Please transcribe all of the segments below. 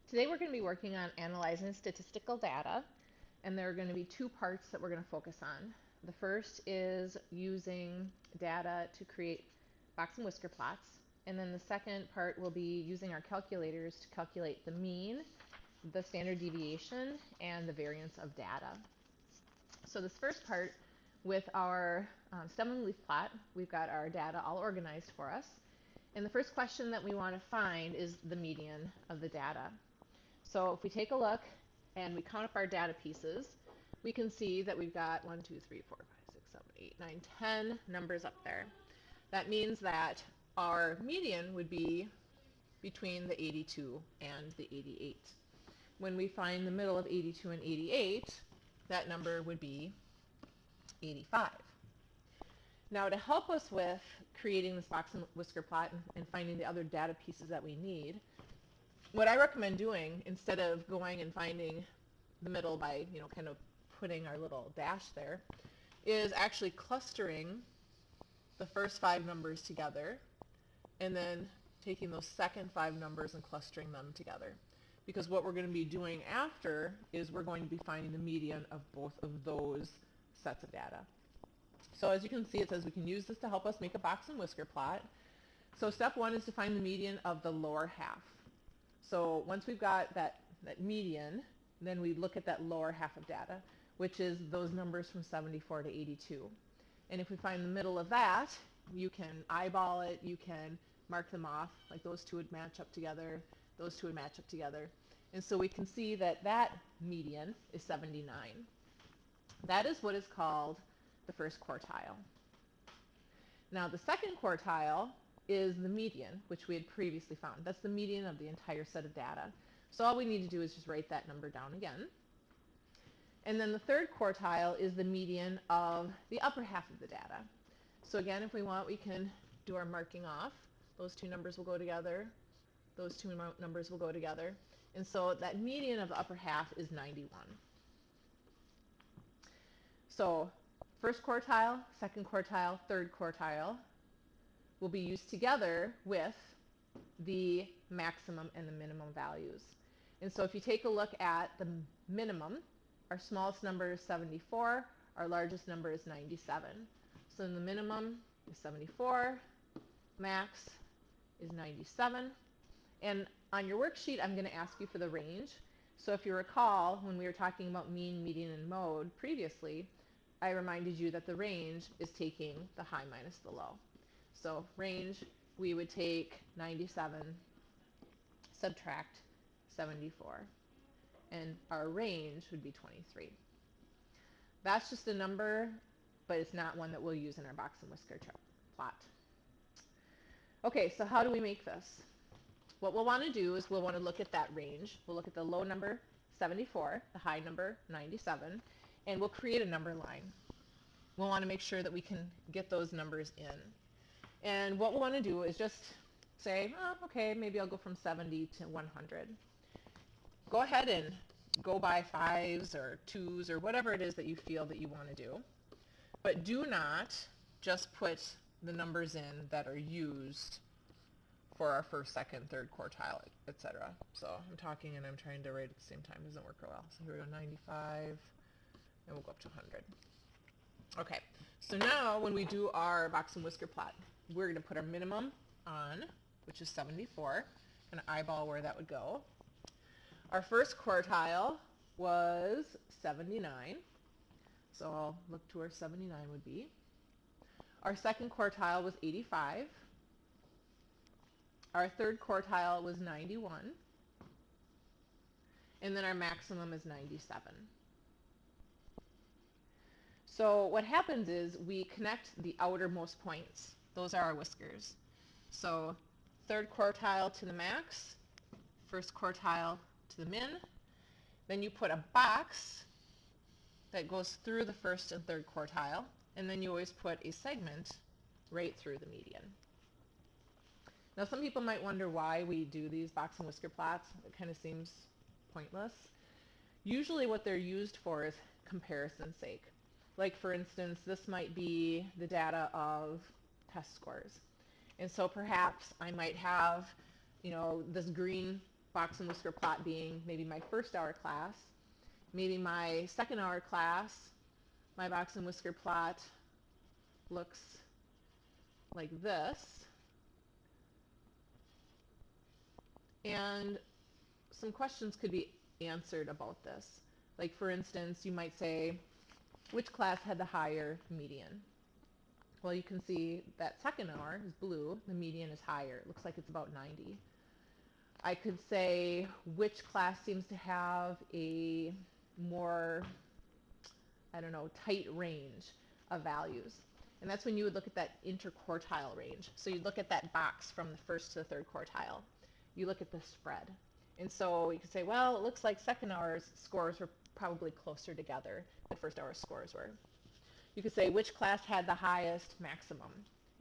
Today we're going to be working on analyzing statistical data, and there are going to be two parts that we're going to focus on. The first is using data to create box and whisker plots, and then the second part will be using our calculators to calculate the mean, the standard deviation, and the variance of data. So this first part, with our stem and leaf plot, we've got our data all organized for us. And the first question that we want to find is the median of the data. So if we take a look and we count up our data pieces, we can see that we've got 1, 2, 3, 4, 5, 6, 7, 8, 9, 10 numbers up there. That means that our median would be between the 82 and the 88. When we find the middle of 82 and 88, that number would be 85. Now, to help us with creating this box and whisker plot and finding the other data pieces that we need, what I recommend doing, instead of going and finding the middle by, kind of putting our little dash there, is actually clustering the first 5 numbers together and then taking those second 5 numbers and clustering them together. Because what we're going to be doing after is we're going to be finding the median of both of those sets of data. So as you can see, it says we can use this to help us make a box and whisker plot. So step 1 is to find the median of the lower half. So once we've got that median, then we look at that lower half of data, which is those numbers from 74 to 82. And if we find the middle of that, you can eyeball it, you can mark them off, like those two would match up together, those two would match up together. And so we can see that that median is 79. That is what is called the first quartile. Now the second quartile is the median, which we had previously found. That's the median of the entire set of data. So all we need to do is just write that number down again. And then the third quartile is the median of the upper half of the data. So again, if we want, we can do our marking off. Those two numbers will go together. Those two numbers will go together. And so that median of the upper half is 91. So first quartile, second quartile, third quartile will be used together with the maximum and the minimum values. And so if you take a look at the minimum, our smallest number is 74, our largest number is 97. So the minimum is 74, max is 97. And on your worksheet, I'm going to ask you for the range. So if you recall, when we were talking about mean, median, and mode previously, I reminded you that the range is taking the high minus the low. So range, we would take 97, subtract 74, and our range would be 23. That's just a number, but it's not one that we'll use in our box and whisker plot. Okay, so how do we make this? What we'll want to do is we'll want to look at that range. We'll look at the low number, 74, the high number, 97, and we'll create a number line. We'll want to make sure that we can get those numbers in. And what we'll want to do is just say, oh, okay, maybe I'll go from 70 to 100. Go ahead and go by 5s or 2s or whatever it is that you feel that you want to do. But do not just put the numbers in that are used for our first, second, third quartile, etc. So I'm talking and I'm trying to write at the same time. It doesn't work real well. So here we go, 95, and we'll go up to 100. Okay, so now when we do our box and whisker plot, we're going to put our minimum on, which is 74, and eyeball where that would go. Our first quartile was 79, so I'll look to where 79 would be. Our second quartile was 85. Our third quartile was 91. And then our maximum is 97. So what happens is we connect the outermost points. Those are our whiskers. So third quartile to the max, first quartile to the min. Then you put a box that goes through the first and third quartile, and then you always put a segment right through the median. Now some people might wonder why we do these box and whisker plots. It kind of seems pointless. Usually what they're used for is comparison's sake. Like for instance, this might be the data of test scores. And so perhaps I might have, this green box and whisker plot being maybe my first hour class. Maybe my second hour class, my box and whisker plot looks like this. And some questions could be answered about this. Like for instance, you might say, which class had the higher median? Well, you can see that second hour is blue, the median is higher. It looks like it's about 90. I could say, which class seems to have a more, I don't know, tight range of values. And that's when you would look at that interquartile range. So you look at that box from the first to the third quartile. You look at the spread. And so you could say, well, it looks like second hour's scores were probably closer together than first hour's scores were. You could say, which class had the highest maximum?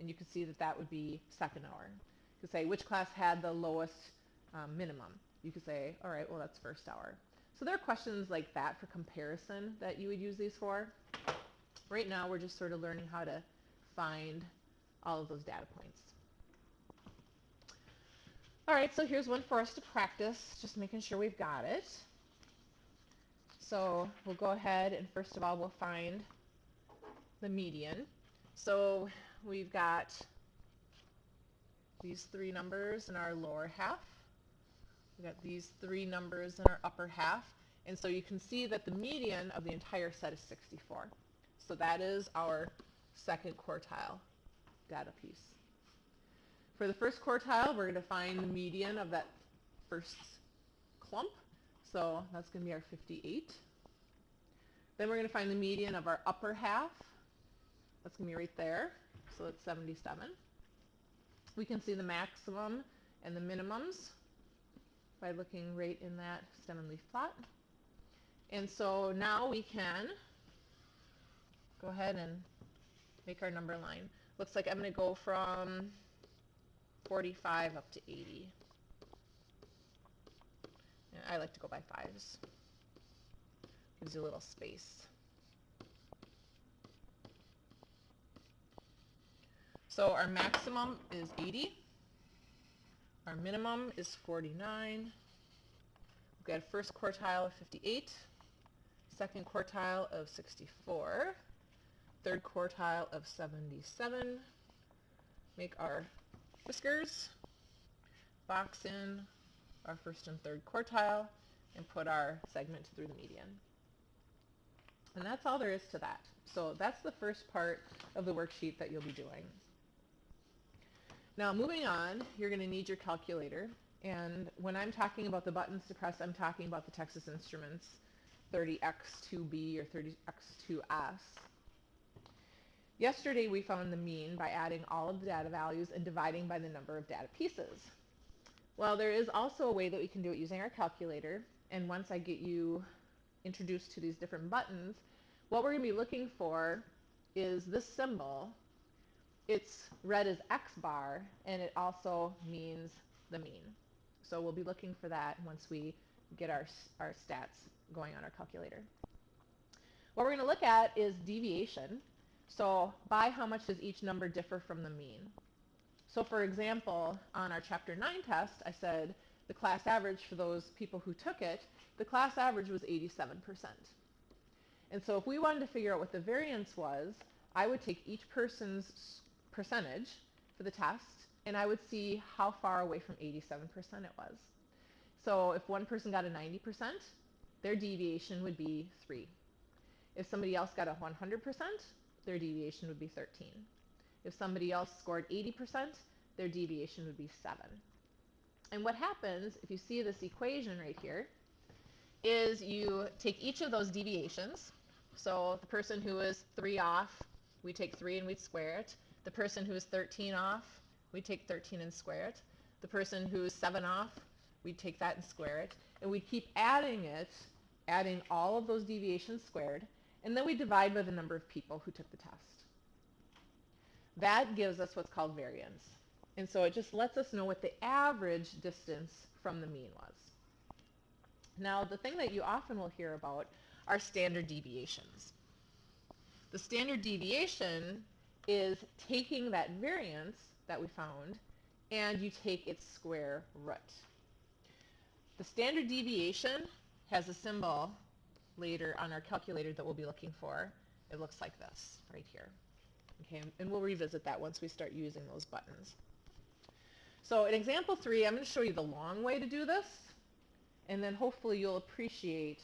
And you could see that that would be second hour. You could say, which class had the lowest minimum? You could say, all right, well, that's first hour. So there are questions like that for comparison that you would use these for. Right now, we're just sort of learning how to find all of those data points. All right, so here's one for us to practice, just making sure we've got it. So we'll go ahead and first of all, we'll find the median. So we've got these three numbers in our lower half. We've got these three numbers in our upper half. And so you can see that the median of the entire set is 64. So that is our second quartile data piece. For the first quartile, we're going to find the median of that first clump. So that's going to be our 58. Then we're going to find the median of our upper half. That's going to be right there. So it's 77. We can see the maximum and the minimums by looking right in that stem and leaf plot. And so now we can go ahead and make our number line. Looks like I'm going to go from 45 up to 80. And I like to go by fives. Gives you a little space. So our maximum is 80. Our minimum is 49. We've got a first quartile of 58. Second quartile of 64. Third quartile of 77. Make our whiskers. Box in our first and third quartile and put our segment through the median. And that's all there is to that. So that's the first part of the worksheet that you'll be doing. Now moving on, you're going to need your calculator. And when I'm talking about the buttons to press, I'm talking about the Texas Instruments 30x2b or 30x2s. Yesterday we found the mean by adding all of the data values and dividing by the number of data pieces. Well, there is also a way that we can do it using our calculator. And once I get you introduced to these different buttons, what we're going to be looking for is this symbol. It's read as X bar, and it also means the mean. So we'll be looking for that once we get our stats going on our calculator. What we're going to look at is deviation. So by how much does each number differ from the mean? So for example, on our Chapter 9 test, I said the class average for those people who took it, the class average was 87%. And so if we wanted to figure out what the variance was, I would take each person's percentage for the test, and I would see how far away from 87% it was. So if one person got a 90%, their deviation would be 3. If somebody else got a 100%, their deviation would be 13. If somebody else scored 80%, their deviation would be 7. And what happens, if you see this equation right here, is you take each of those deviations. So the person who is 3 off, we take 3 and we'd square it. The person who is 13 off, we take 13 and square it. The person who is 7 off, we'd take that and square it. And we'd keep adding it, adding all of those deviations squared, and then we divide by the number of people who took the test. That gives us what's called variance. And so it just lets us know what the average distance from the mean was. Now, the thing that you often will hear about are standard deviations. The standard deviation is taking that variance that we found and you take its square root. The standard deviation has a symbol later on our calculator that we'll be looking for. It looks like this right here. Okay, and we'll revisit that once we start using those buttons. So in example 3, I'm going to show you the long way to do this, and then hopefully you'll appreciate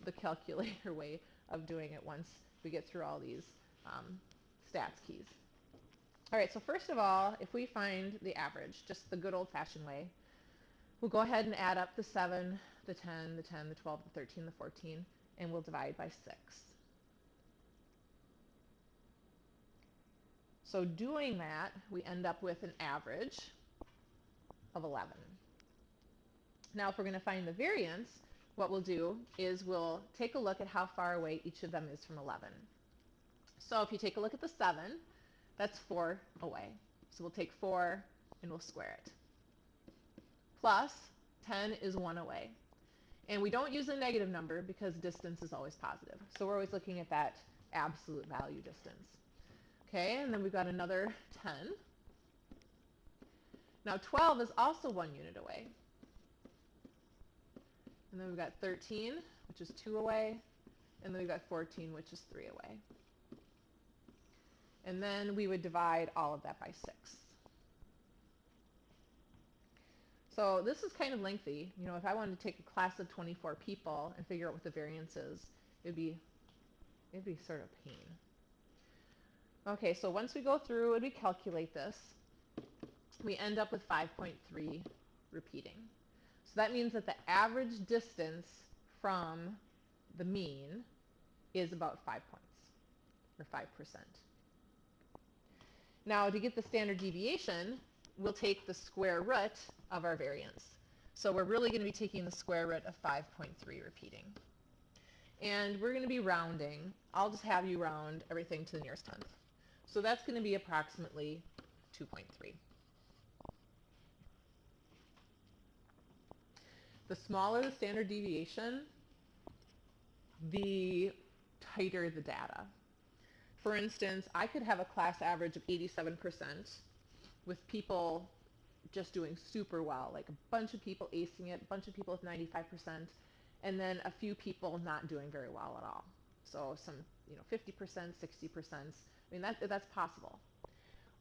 the calculator way of doing it once we get through all these stats keys. All right, so first of all, if we find the average, just the good old-fashioned way, we'll go ahead and add up the 7, the 10, the 10, the 12, the 13, the 14, and we'll divide by 6. So doing that, we end up with an average of 11. Now, if we're going to find the variance, what we'll do is we'll take a look at how far away each of them is from 11. So if you take a look at the 7, that's 4 away. So we'll take 4 and we'll square it. Plus 10 is 1 away. And we don't use a negative number because distance is always positive. So we're always looking at that absolute value distance. Okay, and then we've got another 10. Now 12 is also 1 unit away. And then we've got 13, which is 2 away. And then we've got 14, which is 3 away. And then we would divide all of that by 6. So this is kind of lengthy. You know, if I wanted to take a class of 24 people and figure out what the variance is, it'd be sort of a pain. Okay, so once we go through and we calculate this, we end up with 5.3 repeating. So that means that the average distance from the mean is about 5 points, or 5%. Now, to get the standard deviation, we'll take the square root of our variance. So we're really going to be taking the square root of 5.3 repeating. And we're going to be rounding. I'll just have you round everything to the nearest tenth. So that's going to be approximately 2.3. The smaller the standard deviation, the tighter the data. For instance, I could have a class average of 87% with people just doing super well, like a bunch of people acing it, a bunch of people with 95%, and then a few people not doing very well at all. So some, 50%, 60%. I mean, that's possible.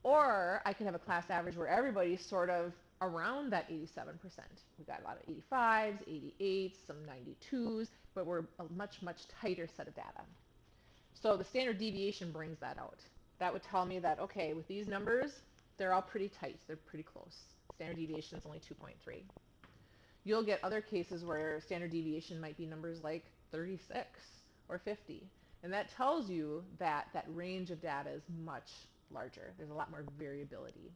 Or I could have a class average where everybody's sort of around that 87%. We've got a lot of 85s, 88s, some 92s, but we're a much, much tighter set of data. So the standard deviation brings that out. That would tell me that, okay, with these numbers, they're all pretty tight. They're pretty close. Standard deviation is only 2.3. You'll get other cases where standard deviation might be numbers like 36 or 50. And that tells you that that range of data is much larger. There's a lot more variability.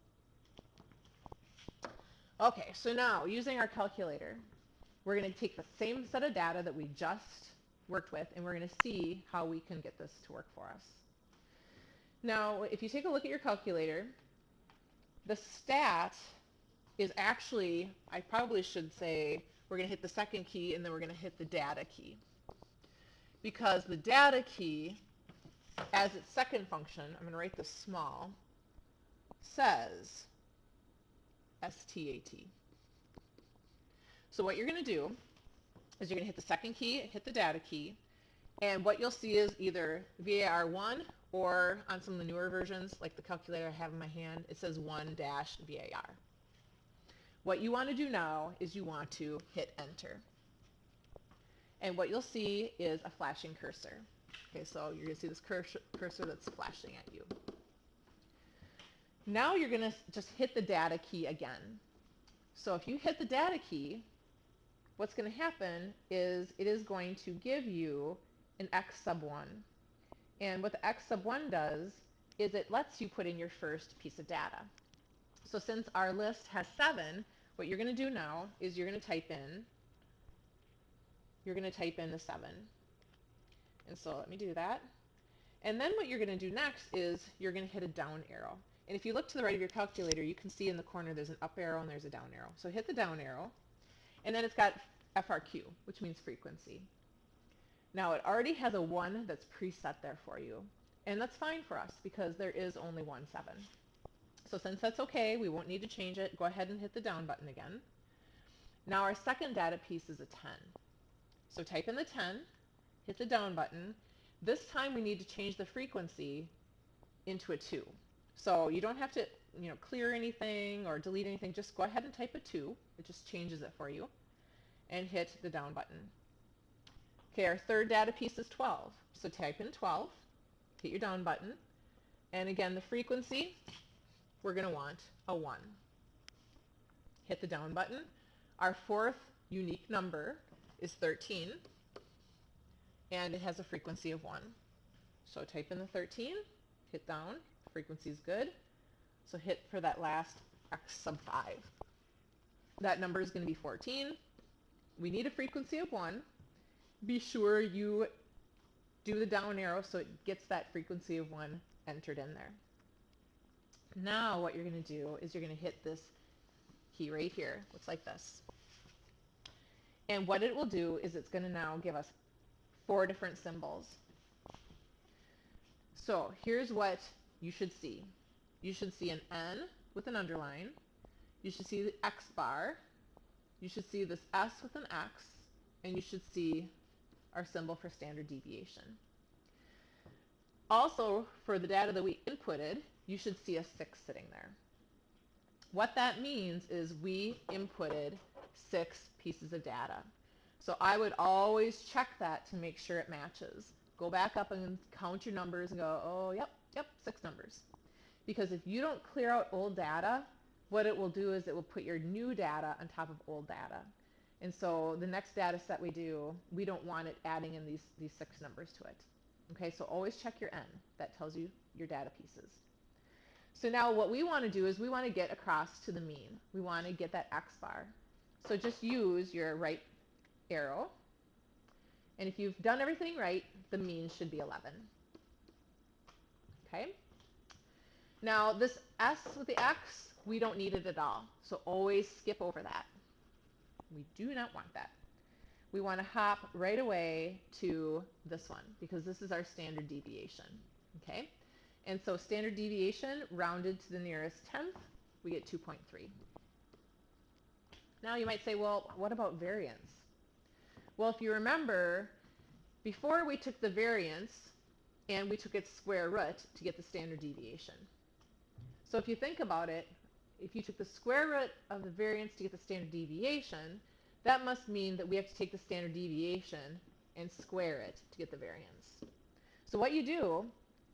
Okay, so now using our calculator, we're going to take the same set of data that we just worked with, and we're going to see how we can get this to work for us. Now, if you take a look at your calculator, the stat is actually, I probably should say, we're going to hit the second key and then we're going to hit the data key. Because the data key, as its second function, I'm going to write this small, says STAT. So what you're going to do is you're going to hit the second key, hit the data key, and what you'll see is either VAR1 or on some of the newer versions, like the calculator I have in my hand, it says 1-VAR. What you want to do now is you want to hit enter. And what you'll see is a flashing cursor. Okay, so you're going to see this cursor that's flashing at you. Now you're going to just hit the data key again. So if you hit the data key, what's going to happen is it is going to give you an x sub 1. And what the x sub 1 does is it lets you put in your first piece of data. So since our list has 7, what you're going to do now is you're going to type in the 7. And so let me do that. And then what you're going to do next is you're going to hit a down arrow. And if you look to the right of your calculator, you can see in the corner there's an up arrow and there's a down arrow. So hit the down arrow, and then it's got FRQ, which means frequency. Now it already has a 1 that's preset there for you. And that's fine for us because there is only 1 7. So since that's okay, we won't need to change it. Go ahead and hit the down button again. Now our second data piece is a 10. So type in the 10, hit the down button. This time we need to change the frequency into a 2. So you don't have to clear anything or delete anything. Just go ahead and type a 2. It just changes it for you. And hit the down button. Okay, our third data piece is 12. So type in 12, hit your down button, and again the frequency, we're going to want a 1. Hit the down button. Our fourth unique number is 13, and it has a frequency of 1. So type in the 13, hit down, frequency is good, so hit for that last x sub 5. That number is going to be 14. We need a frequency of 1. Be sure you do the down arrow so it gets that frequency of 1 entered in there. Now what you're going to do is you're going to hit this key right here. Looks like this. And what it will do is it's going to now give us 4 different symbols. So here's what you should see. You should see an N with an underline. You should see the X bar. You should see this S with an X. And you should see our symbol for standard deviation. Also, for the data that we inputted, you should see a 6 sitting there. What that means is we inputted 6 pieces of data. So I would always check that to make sure it matches. Go back up and count your numbers and go, oh, yep, 6 numbers. Because if you don't clear out old data, what it will do is it will put your new data on top of old data. And so the next data set we do, we don't want it adding in these 6 numbers to it. Okay, so always check your N. That tells you your data pieces. So now what we want to do is we want to get across to the mean. We want to get that X bar. So just use your right arrow. And if you've done everything right, the mean should be 11. Okay? Now this S with the X, we don't need it at all. So always skip over that. We do not want that. We want to hop right away to this one because this is our standard deviation. Okay? And so standard deviation rounded to the nearest tenth, we get 2.3. Now you might say, well, what about variance? Well, if you remember, before we took the variance and we took its square root to get the standard deviation. So if you think about it, if you took the square root of the variance to get the standard deviation, that must mean that we have to take the standard deviation and square it to get the variance. So what you do,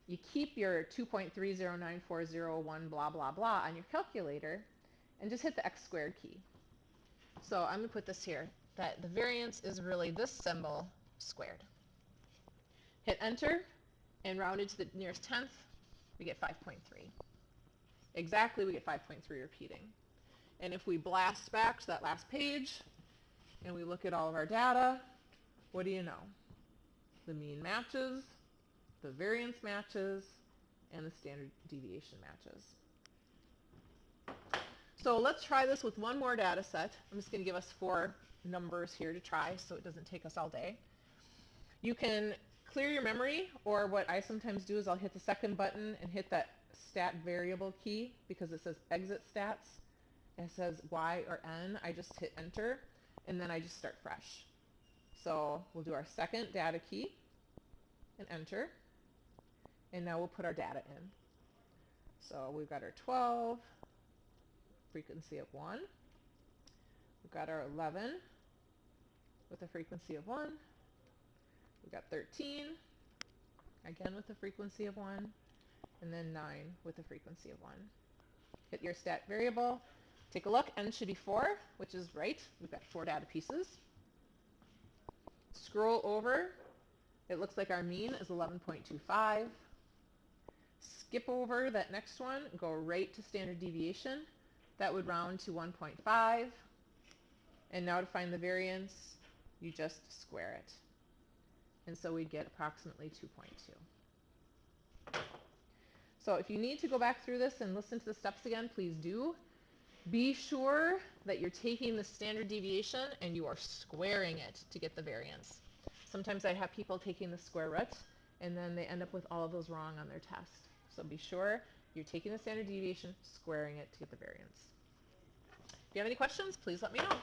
you keep your 2.309401 blah blah blah on your calculator and just hit the x squared key. So I'm going to put this here, that the variance is really this symbol squared. Hit enter and rounded to the nearest tenth, we get 5.3. Exactly, we get 5.3 repeating. And if we blast back to that last page and we look at all of our data, what do you know? The mean matches, the variance matches, and the standard deviation matches. So let's try this with one more data set. I'm just going to give us 4 numbers here to try so it doesn't take us all day. You can clear your memory, or what I sometimes do is I'll hit the second button and hit that stat variable key because it says exit stats. It says Y or N. I just hit enter and then I just start fresh. So we'll do our second data key and enter. And now we'll put our data in. So we've got our 12, frequency of 1. We've got our 11 with a frequency of 1. We've got 13, again with a frequency of 1. And then 9 with a frequency of 1. Hit your stat variable. Take a look. N should be 4, which is right. We've got 4 data pieces. Scroll over. It looks like our mean is 11.25. Skip over that next one, go right to standard deviation. That would round to 1.5. And now to find the variance, you just square it. And so we get approximately 2.2. So if you need to go back through this and listen to the steps again, please do. Be sure that you're taking the standard deviation and you are squaring it to get the variance. Sometimes I have people taking the square root and then they end up with all of those wrong on their test. So be sure you're taking the standard deviation, squaring it to get the variance. If you have any questions, please let me know.